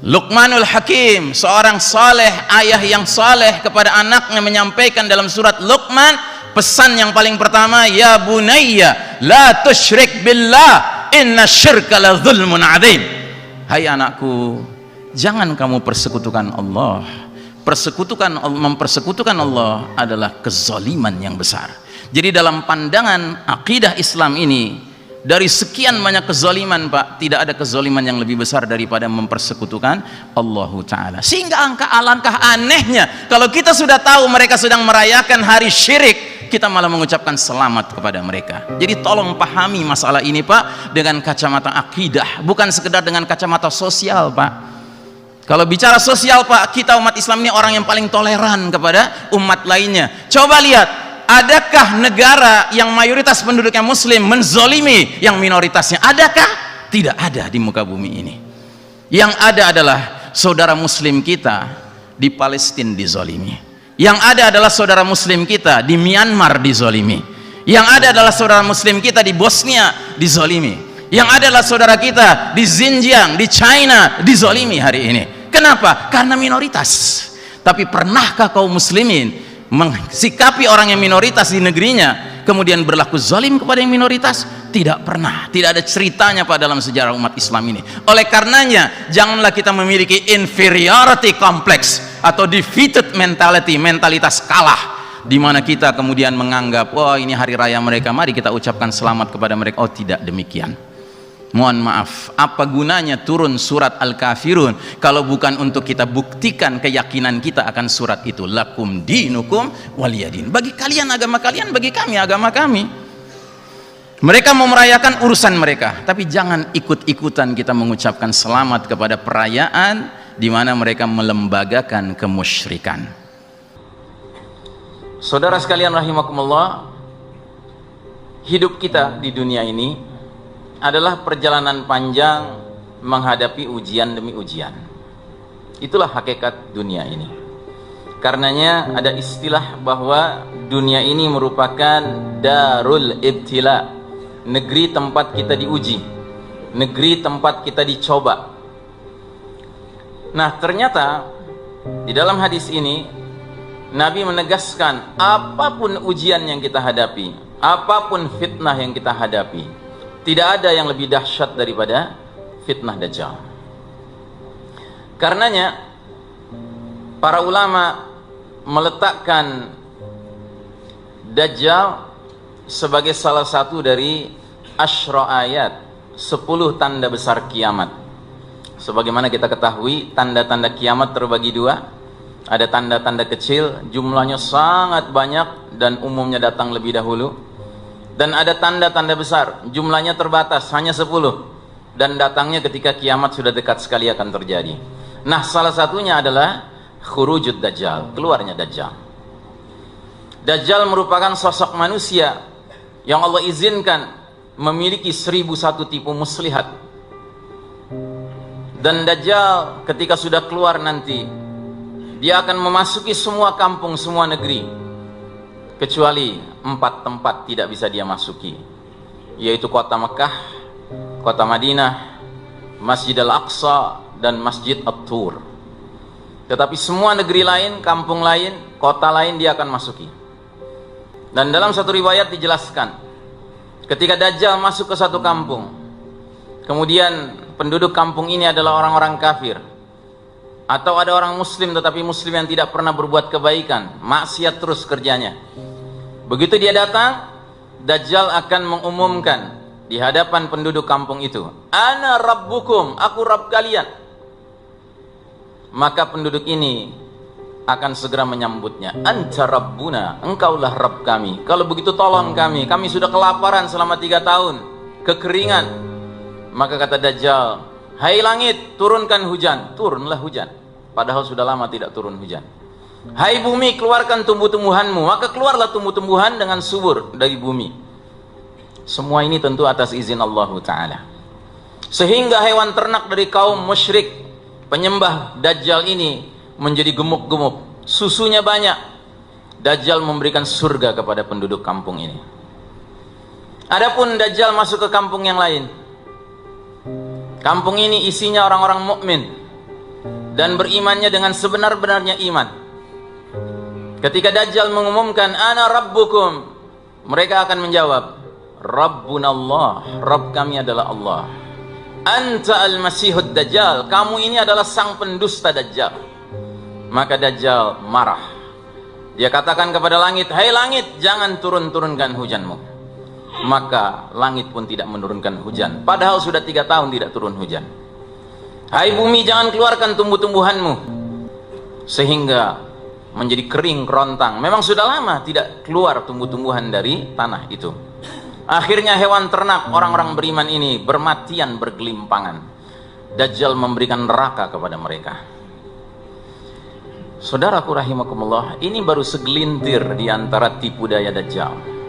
Luqmanul Hakim, seorang saleh, ayah yang saleh kepada anaknya, menyampaikan dalam surat Luqman pesan yang paling pertama, ya bunayya la tusyrik billah inna syirka la zulmun adzim. Hai anakku, jangan kamu persekutukan Allah. Mempersekutukan Allah adalah kezaliman yang besar. Jadi dalam pandangan akidah Islam ini, dari sekian banyak kezaliman, Pak, tidak ada kezaliman yang lebih besar daripada mempersekutukan Allah Ta'ala. Sehingga alangkah anehnya kalau kita sudah tahu mereka sedang merayakan hari syirik, kita malah mengucapkan selamat kepada mereka. Jadi tolong pahami masalah ini, Pak, dengan kacamata akidah, bukan sekedar dengan kacamata sosial, Pak. Kalau bicara sosial, Pak, kita umat Islam ini orang yang paling toleran kepada umat lainnya. Coba lihat, adakah negara yang mayoritas penduduknya muslim menzolimi yang minoritasnya? Adakah? Tidak ada di muka bumi ini. Yang ada adalah saudara muslim kita di Palestina dizolimi. Yang ada adalah saudara muslim kita di Myanmar dizolimi. Yang ada adalah saudara muslim kita di Bosnia dizolimi. Yang ada adalah saudara kita di Xinjiang, di China dizolimi hari ini. Kenapa? Karena minoritas. Tapi pernahkah kaum muslimin mensikapi orang yang minoritas di negerinya kemudian berlaku zalim kepada yang minoritas? Tidak pernah. Tidak ada ceritanya, Pak, dalam sejarah umat Islam ini. Oleh karenanya janganlah kita memiliki inferiority complex atau defeated mentality, mentalitas kalah, di mana kita kemudian menganggap, wah, ini hari raya mereka, mari kita ucapkan selamat kepada mereka. Oh, tidak demikian. Mohon maaf, apa gunanya turun surat Al-Kafirun kalau bukan untuk kita buktikan keyakinan kita akan surat itu. Lakum dinukum waliyadin. Bagi kalian agama kalian, bagi kami agama kami. Mereka mau merayakan urusan mereka, tapi jangan ikut-ikutan kita mengucapkan selamat kepada perayaan di mana mereka melembagakan kemusyrikan. Saudara sekalian rahimakumullah, hidup kita di dunia ini adalah perjalanan panjang menghadapi ujian demi ujian. Itulah hakikat dunia ini. Karenanya ada istilah bahwa dunia ini merupakan darul ibtila, negeri tempat kita diuji, negeri tempat kita dicoba. Nah, ternyata di dalam hadis ini Nabi menegaskan, apapun ujian yang kita hadapi, apapun fitnah yang kita hadapi, tidak ada yang lebih dahsyat daripada fitnah Dajjal. Karenanya para ulama meletakkan Dajjal sebagai salah satu dari asyra ayat, 10 tanda besar kiamat. Sebagaimana kita ketahui, tanda-tanda kiamat terbagi dua. Ada tanda-tanda kecil, jumlahnya sangat banyak dan umumnya datang lebih dahulu. Dan ada tanda-tanda besar, jumlahnya terbatas, hanya 10, dan datangnya ketika kiamat sudah dekat sekali akan terjadi. Nah, salah satunya adalah khurujud Dajjal, keluarnya Dajjal. Dajjal merupakan sosok manusia yang Allah izinkan memiliki 1001 tipu muslihat. Dan Dajjal ketika sudah keluar nanti, dia akan memasuki semua kampung, semua negeri, kecuali 4 tempat tidak bisa dia masuki, yaitu kota Mekah, kota Madinah, Masjid Al-Aqsa, dan Masjid At-Tur. Tetapi semua negeri lain, kampung lain, kota lain dia akan masuki. Dan dalam satu riwayat dijelaskan, ketika Dajjal masuk ke satu kampung, kemudian penduduk kampung ini adalah orang-orang kafir, atau ada orang muslim tetapi muslim yang tidak pernah berbuat kebaikan, maksiat terus kerjanya. Begitu dia datang, Dajjal akan mengumumkan di hadapan penduduk kampung itu, ana rabbukum, aku Rabb kalian. Maka penduduk ini akan segera menyambutnya, anta rabbuna, engkaulah Rabb kami. Kalau begitu tolong kami sudah kelaparan selama 3 tahun, kekeringan. Maka kata Dajjal, hai langit, turunkan hujan. Turunlah hujan, padahal sudah lama tidak turun hujan. Hai bumi, keluarkan tumbuh-tumbuhanmu. Maka keluarlah tumbuh-tumbuhan dengan subur dari bumi. Semua ini tentu atas izin Allah Ta'ala. Sehingga hewan ternak dari kaum musyrik penyembah Dajjal ini menjadi gemuk-gemuk, susunya banyak. Dajjal memberikan surga kepada penduduk kampung ini. Adapun Dajjal masuk ke kampung yang lain, kampung ini isinya orang-orang mukmin, dan berimannya dengan sebenar-benarnya iman. Ketika Dajjal mengumumkan ana rabbukum, mereka akan menjawab, Rabbunallah, Rabb kami adalah Allah. Anta al-Masihud Dajjal, kamu ini adalah sang pendusta Dajjal. Maka Dajjal marah. Dia katakan kepada langit, hai langit, jangan turunkan hujanmu. Maka langit pun tidak menurunkan hujan, padahal sudah 3 tahun tidak turun hujan. Hai bumi, jangan keluarkan tumbuh-tumbuhanmu, sehingga menjadi kering kerontang. Memang sudah lama tidak keluar tumbuh-tumbuhan dari tanah itu. Akhirnya hewan ternak orang-orang beriman ini bermatian bergelimpangan. Dajjal memberikan neraka kepada mereka. Saudaraku rahimakumullah, ini baru segelintir di antara tipu daya Dajjal.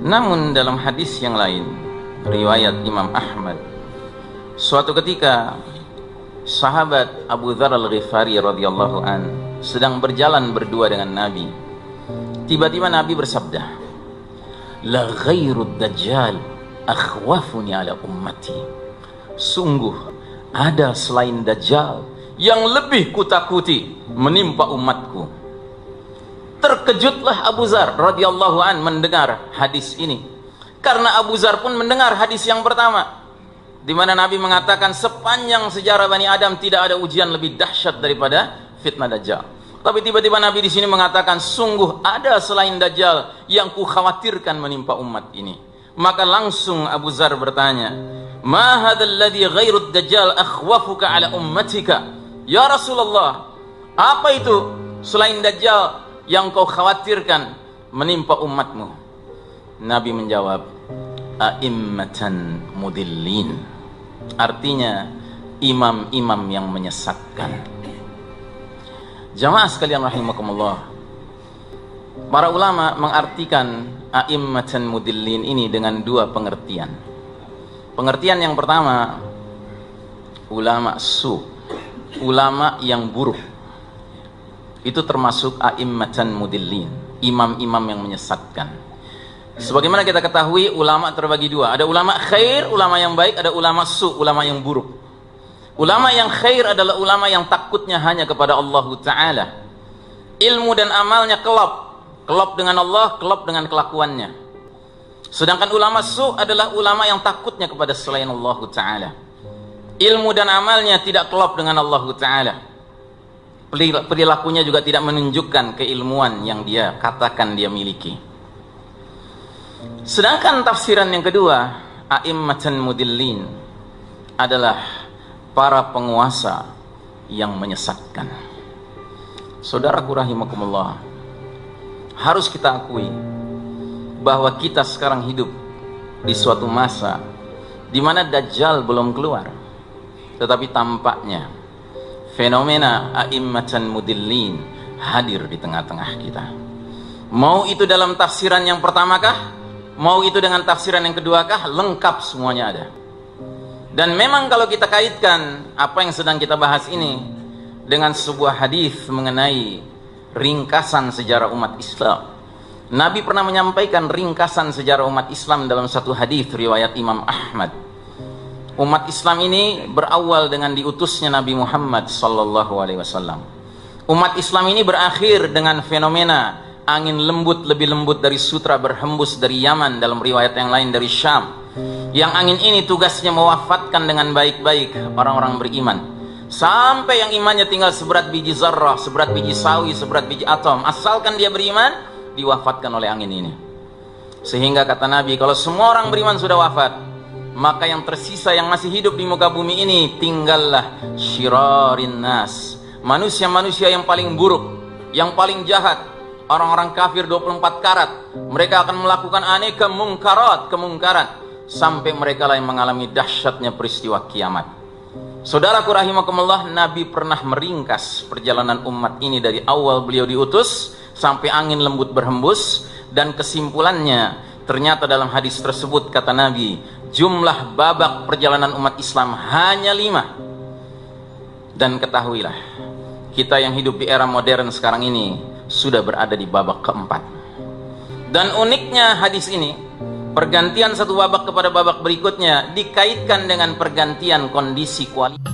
Namun dalam hadis yang lain, riwayat Imam Ahmad, suatu ketika sahabat Abu Dzar Al-Ghifari radhiyallahu an sedang berjalan berdua dengan Nabi. Tiba-tiba Nabi bersabda, la ghairud dajjal akhwafuni ala ummati. Sungguh ada selain Dajjal yang lebih kutakuti menimpa umatku. Terkejutlah Abu Dzar radhiyallahu an mendengar hadis ini, karena Abu Dzar pun mendengar hadis yang pertama, di mana Nabi mengatakan sepanjang sejarah Bani Adam tidak ada ujian lebih dahsyat daripada fitnah Dajjal. Tapi tiba-tiba Nabi di sini mengatakan sungguh ada selain Dajjal yang kukhawatirkan menimpa umat ini. Maka langsung Abu Dzar bertanya, ma hadzal ladzi ghairud Dajjal akhwafuka ala ummatika? Ya Rasulullah, apa itu selain Dajjal yang kau khawatirkan menimpa umatmu? Nabi menjawab, a'immatan mudillin. Artinya imam-imam yang menyesatkan. Jamaah sekalian rahimakumullah, para ulama mengartikan a'immatan mudillin ini dengan 2 pengertian. Pengertian yang pertama, ulama su, ulama yang buruk. Itu termasuk a'immatan mudillin, imam-imam yang menyesatkan. Sebagaimana kita ketahui, ulama terbagi 2. Ada ulama khair, ulama yang baik. Ada ulama su, ulama yang buruk. Ulama yang khair adalah ulama yang takutnya hanya kepada Allah Ta'ala. Ilmu dan amalnya kelop dengan Allah, kelop dengan kelakuannya. Sedangkan ulama su adalah ulama yang takutnya kepada selain Allah Ta'ala. Ilmu dan amalnya tidak kelop dengan Allah Ta'ala. Perilakunya juga tidak menunjukkan keilmuan yang dia katakan dia miliki. Sedangkan tafsiran yang kedua, a'immatan mudillin, adalah para penguasa yang menyesatkan. Saudaraku rahimakumullah, harus kita akui bahwa kita sekarang hidup di suatu masa di mana Dajjal belum keluar, tetapi tampaknya fenomena a'immatan mudillin hadir di tengah-tengah kita. Mau itu dalam tafsiran yang pertamakah, mau itu dengan tafsiran yang keduakah, lengkap semuanya ada. Dan memang kalau kita kaitkan apa yang sedang kita bahas ini dengan sebuah hadis mengenai ringkasan sejarah umat Islam, Nabi pernah menyampaikan ringkasan sejarah umat Islam dalam satu hadis riwayat Imam Ahmad. Umat Islam ini berawal dengan diutusnya Nabi Muhammad sallallahu alaihi wasallam. Umat Islam ini berakhir dengan fenomena angin lembut lebih lembut dari sutra berhembus dari Yaman, dalam riwayat yang lain dari Syam. Yang angin ini tugasnya mewafatkan dengan baik-baik orang-orang beriman, sampai yang imannya tinggal seberat biji zarrah, seberat biji sawi, seberat biji atom, asalkan dia beriman, diwafatkan oleh angin ini. Sehingga kata Nabi, kalau semua orang beriman sudah wafat, maka yang tersisa yang masih hidup di muka bumi ini tinggallah syirarin nas, manusia-manusia yang paling buruk, yang paling jahat, orang-orang kafir 24 karat. Mereka akan melakukan aneka kemungkaran, sampai mereka lah yang mengalami dahsyatnya peristiwa kiamat. Saudaraku rahimakumullah, Nabi pernah meringkas perjalanan umat ini dari awal beliau diutus sampai angin lembut berhembus, dan kesimpulannya ternyata dalam hadis tersebut kata Nabi, jumlah babak perjalanan umat Islam hanya 5. Dan ketahuilah, kita yang hidup di era modern sekarang ini sudah berada di babak keempat. Dan uniknya hadis ini, pergantian satu babak kepada babak berikutnya dikaitkan dengan pergantian kondisi kualitas.